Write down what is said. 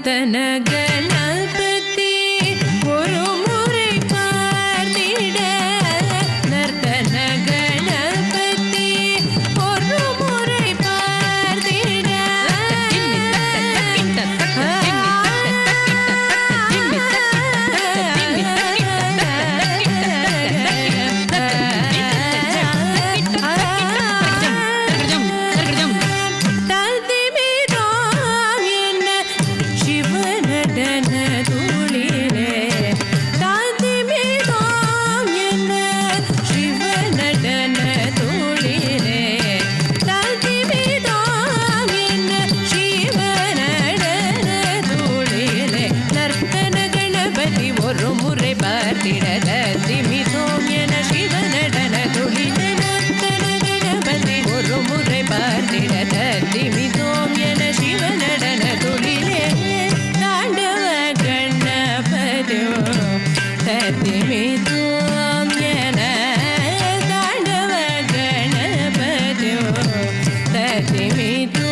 நர்த்தன கணபதி ஒரு முறை பார்த்திட நர்த்தன கணபதி ஒரு முறை பார்த்திட ஒரு முறை பார்த்திட திமிதோம் என சிவநடன துளிலே நர்த்தன கணபதி ஒரு முறை பார்த்திட திமிதோம் என சிவநடன துளிலே தாண்டவ கணபதி திமிதோம் என தாண்டவ கணபதி திமிதோம்